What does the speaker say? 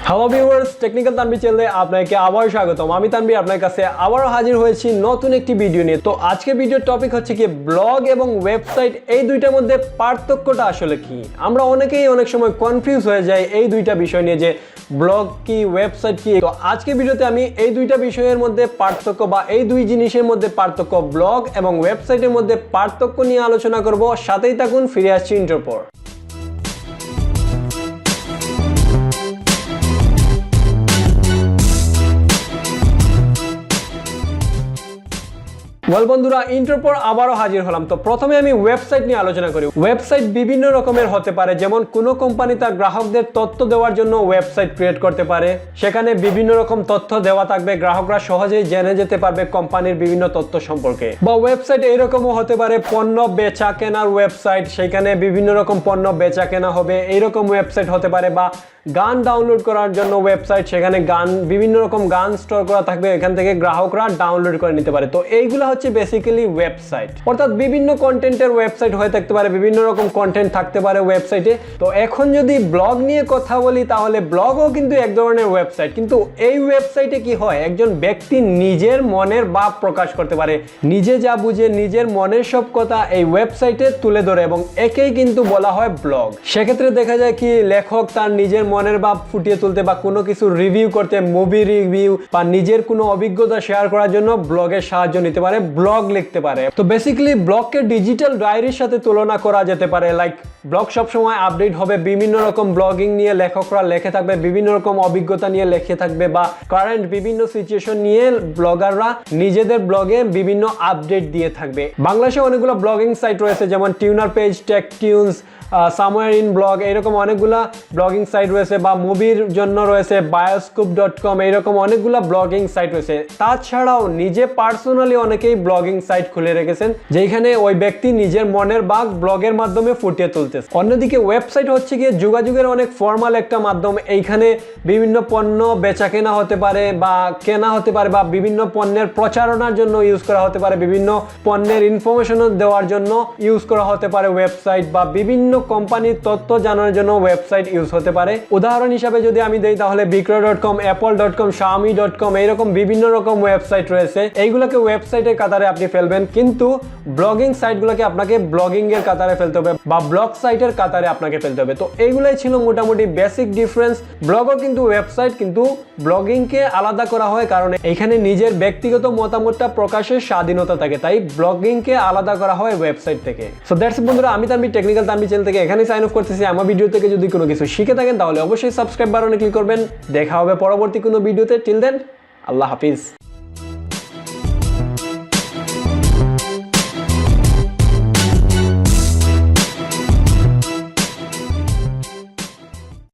Hello viewers, technical Tanvir চ্যানেলে আপনাকে আবার স্বাগতম। আমি তানভীর আপনার কাছে আবারও হাজির হয়েছি নতুন একটি ভিডিও নিয়ে। তো আজকের ভিডিওর টপিক হচ্ছে কি ব্লগ এবং ওয়েবসাইট, এই দুইটার মধ্যে পার্থক্যটা আসলে কি। আমরা অনেকেই অনেক সময় কনফিউজ হয়ে যাই এই দুইটা বিষয় নিয়ে, যে ব্লগ কি ওয়েবসাইট কি। তো আজকের ভিডিওতে আমি এই দুইটা বিষয়ের মধ্যে পার্থক্য বা এই দুই জিনিসের মধ্যে পার্থক্য, ব্লগ এবং ওয়েবসাইটের মধ্যে পার্থক্য নিয়ে আলোচনা করব। সাথেই থাকুন, ফিরে আসছি ইন্ট্রোর পর। বন্ধুরা, ইন্ট্রোর পর আবারও হাজির হলাম। তো প্রথমে আমি ওয়েবসাইট নিয়ে আলোচনা করি। ওয়েবসাইট বিভিন্ন রকমের হতে পারে, যেমন কোনো কোম্পানি তার গ্রাহকদের তথ্য দেওয়ার জন্য ওয়েবসাইট ক্রিয়েট করতে পারে। সেখানে বিভিন্ন রকম তথ্য দেওয়া থাকবে, গ্রাহকরা সহজেই জেনে যেতে পারবে কোম্পানির বিভিন্ন তথ্য সম্পর্কে। বা ওয়েবসাইট এইরকমও হতে পারে পণ্য বেচা কেনার ওয়েবসাইট, সেখানে বিভিন্ন রকম পণ্য বেচা কেনা হবে, এইরকম ওয়েবসাইট হতে পারে। বা গান ডাউনলোড করার জন্য ওয়েবসাইট, সেখানে গান বিভিন্ন রকম গান স্টোর করা থাকবে, এখান থেকে গ্রাহকরা ডাউনলোড করে নিতে পারে। তো এইগুলো হচ্ছে বেসিক্যালি ওয়েবসাইট, অর্থাৎ বিভিন্ন কন্টেন্টের ওয়েবসাইট হয়ে থাকতে পারে, বিভিন্ন রকম কন্টেন্ট থাকতে পারে ওয়েবসাইটে। তো এখন যদি ব্লগ নিয়ে কথা বলি, তাহলে ব্লগও কিন্তু এক ধরনের ওয়েবসাইট। কিন্তু এই ওয়েবসাইটে কি হয়, একজন ব্যক্তি নিজের মনের ভাব প্রকাশ করতে পারে, নিজে যা বুঝে নিজের মনের সব কথা এই ওয়েবসাইটে তুলে ধরে, এবং একেই কিন্তু বলা হয় ব্লগ। সেক্ষেত্রে দেখা যায় কি লেখক তার নিজের মনের ভাব ফুটিয়ে তুলতে বা কোনো কিছু রিভিউ করতে, মুভি রিভিউ বা নিজের কোনো অভিজ্ঞতা শেয়ার করার জন্য ব্লগের সাহায্য নিতে পারে, ব্লগ লিখতে পারে। তো বেসিক্যালি ব্লগকে ডিজিটাল ডায়েরির সাথে তুলনা করা যেতে পারে। লাইক ব্লগ সবসময় আপডেট হবে, বিভিন্ন রকম ব্লগিং নিয়ে লেখকরা লেখে থাকবে, বিভিন্ন রকম অভিজ্ঞতা নিয়ে লেখে থাকবে, বা কারেন্ট বিভিন্ন সিচুয়েশন নিয়ে ব্লগাররা নিজেদের ব্লগে বিভিন্ন আপডেট দিয়ে থাকবে। বাংলাদেশে অনেকগুলো ব্লগিং সাইট রয়েছে, যেমন Tuner Page, Tech Tunes, Somewhere in Blog, এইরকম অনেকগুলা ব্লগিং সাইট রয়েছে। বা মুভির জন্য রয়েছে bioscope.com, এইরকম অনেকগুলা ব্লগিং সাইট রয়েছে। তাছাড়াও নিজে পার্সোনালি অনেকেই ব্লগিং সাইট খুলে রেখেছেন, যেখানে ওই ব্যক্তি নিজের মনের ভাব ব্লগের মাধ্যমে ফুটিয়ে তুলতেছে। অন্যদিকে ওয়েবসাইট হচ্ছে গিয়ে যোগাযোগের অনেক ফর্মাল একটা মাধ্যম। এইখানে বিভিন্ন পণ্য বেচা কেনা হতে পারে বা কেনা হতে পারে, বা বিভিন্ন পণ্যের প্রচারণার জন্য ইউজ করা হতে পারে, বিভিন্ন পণ্যের ইনফরমেশন দেওয়ার জন্য ইউজ করা হতে পারে ওয়েবসাইট, বা বিভিন্ন কোম্পানির তথ্য জানার জন্য ওয়েবসাইট ইউজ হতে পারে। উদাহরণ হিসাবে যদি আমি দেই, তাহলে বিক্রয়.com, apple.com, xiaomi.com, এইরকম বিভিন্ন রকম ওয়েবসাইট রয়েছে। এইগুলোকে ওয়েবসাইটের কাতারে আপনি ফেলবেন, কিন্তু ব্লগিং সাইটগুলোকে আপনাকে ব্লগিং এর কাতারে ফেলতে হবে বা ব্লগ সাইটের কাতারে আপনাকে ফেলতে হবে। তো এইগুলাই ছিল মোটামুটি বেসিক ডিফারেন্স। ব্লগও কিন্তু ওয়েবসাইট, কিন্তু ব্লগিংকে আলাদা করা হয় কারণ এখানে নিজের ব্যক্তিগত মতামতটা প্রকাশের স্বাধীনতা থাকে, তাই ব্লগিংকে আলাদা করা হয় ওয়েবসাইট থেকে। সো দ্যাটস ইট বন্ধুরা, আমি তানভীর, টেকনিক্যাল তানভীর চ্যানেল থেকে এখানে সাইন অফ করতেছি। আমার ভিডিও থেকে যদি কোনো কিছু শিখে থাকেন, তাহলে অবশ্যই সাবস্ক্রাইব বাটনে ক্লিক করবেন। দেখা হবে পরবর্তী কোনো ভিডিওতে। টিল দেন, আল্লাহ হাফিজ।